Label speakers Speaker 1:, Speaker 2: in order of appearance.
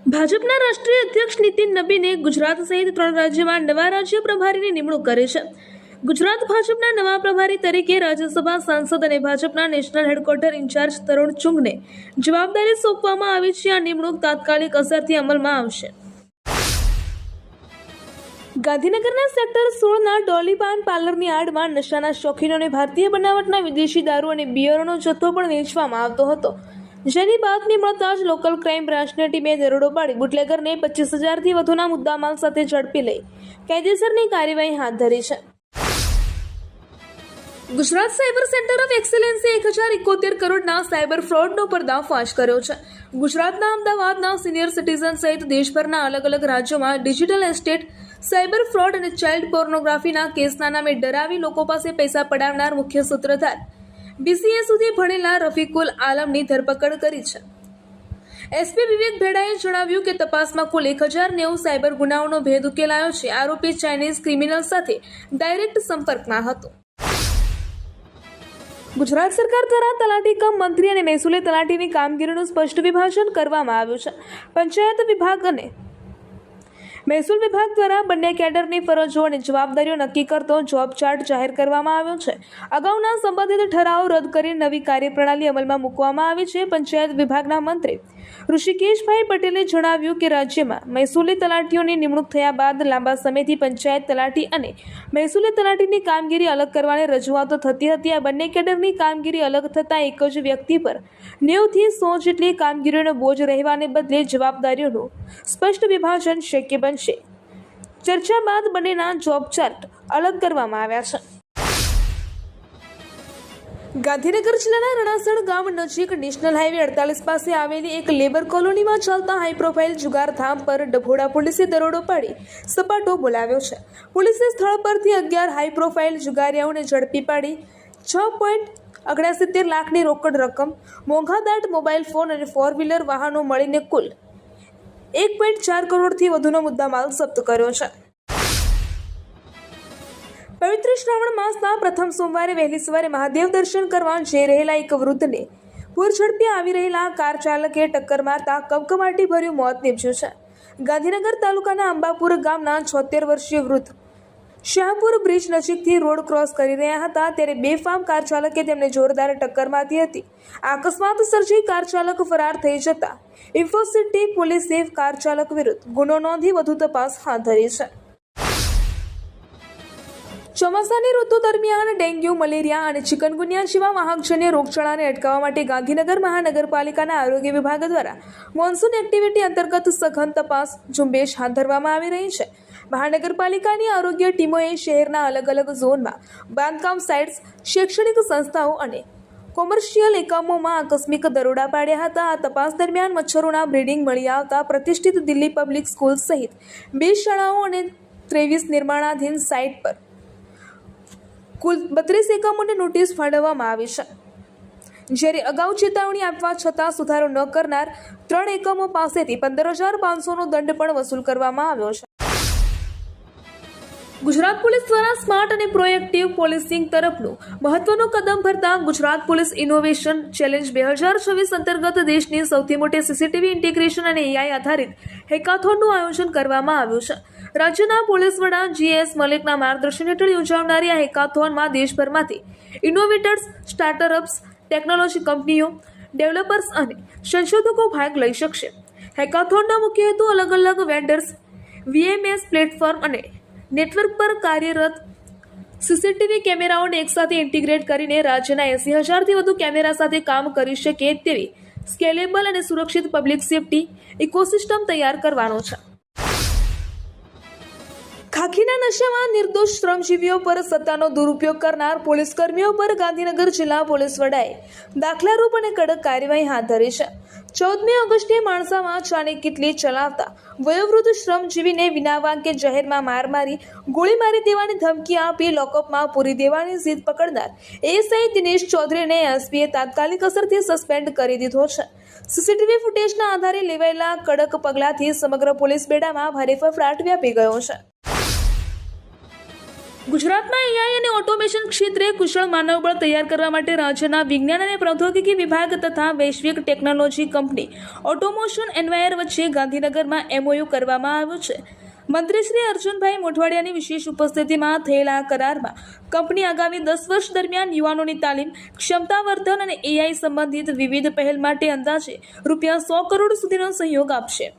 Speaker 1: ભાજપના રાષ્ટ્રીય અધ્યક્ષ નીતિન નબીને ગુજરાત સહિત 3 રાજ્યોમાં નવા રાજ્ય પ્રભારીની નિમણૂક કરી છે। ગુજરાત ભાજપના નવા પ્રભારી તરીકે રાજ્યસભા સાંસદ અને ભાજપના નેશનલ હેડક્વાર્ટર ઇન્ચાર્જ તરુણ ચુંગને જવાબદારી સોંપવામાં આવી છે। આ નિમણૂક તાત્કાલિક અસરથી અમલમાં આવશે। ગાંધીનગરના સેક્ટર 16ના ડોલી પાન પાર્લરની આડમાં નશાના શોખીનોને ભારતીય બનાવટના વિદેશી દારૂ અને બિયરનો જથ્થો પણ વેચવામાં આવતો હતો, જેની બાતમી મળતા જ લોકલ ક્રાઇમ બ્રાન્ચની ટીમે દરોડો પાડી બુટલેગરને 25,000થી વધુના મુદ્દામાલ સાથે ઝડપી લઈ કાયદેસરની કાર્યવાહી હાથ ધરી છે। ગુજરાત સાયબર સેન્ટર ઓફ એક્સેલન્સે 1,071 કરોડના સાયબર ફ્રોડનો પર્દાફાશ કર્યો છે। ગુજરાતના અમદાવાદના સિનિયર સિટીઝન સહિત દેશભરના અલગ અલગ રાજ્યોમાં ડિજિટલ એસ્ટેટ, સાયબર ફ્રોડ અને ચાઇલ્ડ પોર્નોગ્રાફીના કેસના નામે ડરાવી લોકો પાસે પૈસા પડાવનાર મુખ્ય સૂત્રધાર BCA સુધી ભણેલા રફીકુલ આલમની ધરપકડ કરી છે। એસપી વિવેક ભેડાએ જણાવ્યું કે તપાસમાં કુલ 1,090 સાયબર ગુનાઓનો ભેદ ઉકેલાયો છે। આરોપી ચાઇનીઝ ક્રિમિનલ સાથે ડાયરેક્ટ સંપર્કમાં હતો। ગુજરાત સરકાર દ્વારા તલાટી કમ મંત્રી અને મહેસૂલી તલાટીની કામગીરીનું સ્પષ્ટ વિભાજન કરવામાં આવ્યું છે। પંચાયત વિભાગ અને મહેસૂલ વિભાગ દ્વારા બંને કેડરની ફરજો અને જવાબદારીઓ નક્કી કરતો જોબ ચાર્ટ જાહેર કરવામાં આવ્યો છે। અગાઉના સંબંધિત ઠરાવો રદ કરી નવી કાર્યપ્રણાલી અમલમાં મૂકવામાં આવી છે। પંચાયત વિભાગના મંત્રી ઋષિકેશભાઈ પટેલે જણાવ્યું કે રાજ્યમાં મહેસૂલી તલાટીઓની નિમણૂક થયા બાદ લાંબા સમયથી પંચાયત તલાટી અને મહેસૂલી તલાટીની કામગીરી અલગ કરવાની રજૂઆતો થતી હતી। આ બંને કેડરની કામગીરી અલગ થતાં એક જ વ્યક્તિ પર 90થી 100 જેટલી કામગીરીનો બોજ રહેવાને બદલે જવાબદારીઓનું સ્પષ્ટ વિભાજન શક્ય બનશે। ચર્ચા બાદ બંનેના જોબ ચાર્ટ અલગ કરવામાં આવ્યા છે। ગાંધીનગર જિલ્લાના રણાસણ ગામ નજીક નેશનલ હાઈવે 48 પાસે આવેલી એક લેબર કોલોનીમાં ચાલતા હાઈ પ્રોફાઇલ જુગારધામ પર ડભોડા પોલીસે દરોડો પાડી સપાટો બોલાવ્યો છે। પોલીસે સ્થળ પરથી 11 હાઈ પ્રોફાઇલ જુગારીઓને ઝડપી પાડી 6.69 લાખની રોકડ રકમ, મોંઘાદાટ મોબાઈલ ફોન અને 4 વ્હીલર વાહનો મળીને કુલ 1.4 કરોડથી વધુનો મુદ્દામાલ જપ્ત કર્યો છે। પવિત્ર શ્રાવણ માસના પ્રથમ સોમવારે વહેલી સવારે મહાદેવ દર્શન કરવા જઈ રહેલા એક વૃદ્ધને પૂરઝડપે આવી રહેલા કાર ચાલકે ટક્કર મારતા કમકમાટી ભર્યું મોત નીપજ્યું છે। ગાંધીનગર તાલુકાના અંબાપુર ગામના 76 વર્ષીય વૃદ્ધ શાહપુર બ્રિજ નજીકથી રોડ ક્રોસ કરી રહ્યા હતા ત્યારે બેફામ કાર ચાલકે તેમને જોરદાર ટક્કર મારી હતી। આ અકસ્માત સર્જી કાર ચાલક ફરાર થઈ જતા ઇન્ફોસિટી પોલીસે કાર ચાલક વિરુદ્ધ ગુનો નોંધી વધુ તપાસ હાથ ધરી છે। ચોમાસાની ઋતુ દરમિયાન ડેન્ગ્યુ, મલેરિયા અને ચિકનગુનિયા જેવા વાહકજન્ય રોગચાળાને અટકાવવા માટે ગાંધીનગર મહાનગરપાલિકાના આરોગ્ય વિભાગ દ્વારા મોન્સૂન એક્ટિવિટી અંતર્ગત સઘન તપાસ ઝુંબેશ હાથ ધરવામાં આવી રહી છે। મહાનગરપાલિકાની આરોગ્ય ટીમોએ શહેરના અલગ અલગ ઝોનમાં બાંધકામ સાઇટ્સ, શૈક્ષણિક સંસ્થાઓ અને કોમર્શિયલ એકમોમાં આકસ્મિક દરોડા પાડ્યા હતા। આ તપાસ દરમિયાન મચ્છરોના બ્રીડિંગ મળી આવતા પ્રતિષ્ઠિત દિલ્હી પબ્લિક સ્કૂલ સહિત 2 શાળાઓ અને 23 નિર્માણાધીન સાઇટ પર કુલ 32 એકમોને નોટિસ ફાળવવામાં આવી છે, જ્યારે અગાઉ ચેતવણી આપવા છતાં સુધારો ન કરનાર 3 એકમો પાસેથી 15,500નો દંડ પણ વસૂલ કરવામાં આવ્યો છે। ગુજરાત પોલીસ દ્વારા સ્માર્ટ અને પ્રોએક્ટિવ પોલીસિંગ તરફનું મહત્વનું કદમ ભરતા ગુજરાત પોલીસ ઇનોવેશન ચેલેન્જ 2026 અંતર્ગત દેશની સૌથી મોટી સીસીટીવી ઇન્ટિગ્રેશન અને AI આધારિત હેકાથોનનું આયોજન કરવામાં આવ્યું છે। રાજ્યના પોલીસ વડા GS મલિકના માર્ગદર્શન હેઠળ યોજાનારી આ હેકાથોનમાં દેશભરમાંથી ઇનોવેટર્સ, સ્ટાર્ટઅપ્સ, ટેકનોલોજી કંપનીઓ, ડેવલપર્સ અને સંશોધકો ભાગ લઈ શકશે। હેકાથોનનો મુખ્ય હેતુ અલગ અલગ વેન્ડર્સ, VMS પ્લેટફોર્મ અને નેટવર્ક પર કાર્યરત સીસીટીવી કેમેરાઓને એકસાથે ઇન્ટિગ્રેટ કરીને રાજ્યના 80,000થી વધુ કેમેરા સાથે કામ કરી શકે તેવી સ્કેલેબલ અને સુરક્ષિત પબ્લિક સેફટી ઇકોસિસ્ટમ તૈયાર કરવાનો છે। ખાખીના નશામાં નિર્દોષ શ્રમજીવીઓ પર સત્તાનો દુરુપયોગ કરનાર પોલીસ કર્મીઓ પર ગાંધીનગર જિલ્લા પોલીસ વડાએ દાખલારૂપ અને કડક કાર્યવાહી હાથ ધરી છે। 14મી ઓગસ્ટે માણસામાં ચાની કિટલી ચલાવતા વયોવૃદ્ધ શ્રમજીવીને વિના વાંકે જાહેરમાં માર મારી ગોળી મારી દેવાની ધમકી આપી લોકઅપમાં પૂરી દેવાની જીદ પકડનાર ASI દિનેશ ચૌધરીને એસપીએ તાત્કાલિક અસરથી સસ્પેન્ડ કરી દીધો છે। સીસીટીવી ફૂટેજના આધારે લેવાયેલા કડક પગલાંથી સમગ્ર પોલીસ બેડામાં ભારે ફફડાટ વ્યાપી ગયો છે। ગુજરાતમાં એઆઈ અને ઓટોમેશન ક્ષેત્રે કુશળ માનવબળ તૈયાર કરવા માટે રાજ્યના વિજ્ઞાન અને પ્રૌદ્યોગિકી વિભાગ તથા વૈશ્વિક ટેકનોલોજી કંપની ઓટોમોશન એન્વાયર વચ્ચે ગાંધીનગરમાં MOU કરવામાં આવ્યું છે. મંત્રી શ્રી અર્જુનભાઈ મોઢવાડિયાની વિશેષ ઉપસ્થિતિમાં થયેલા આ કરારમાં કંપની આગામી 10 વર્ષ દરમિયાન યુવાનોની તાલીમ, ક્ષમતાવર્ધન અને એઆઈ સંબંધિત વિવિધ પહેલ માટે અંદાજે ₹100 કરોડ સુધીનો સહયોગ આપશે.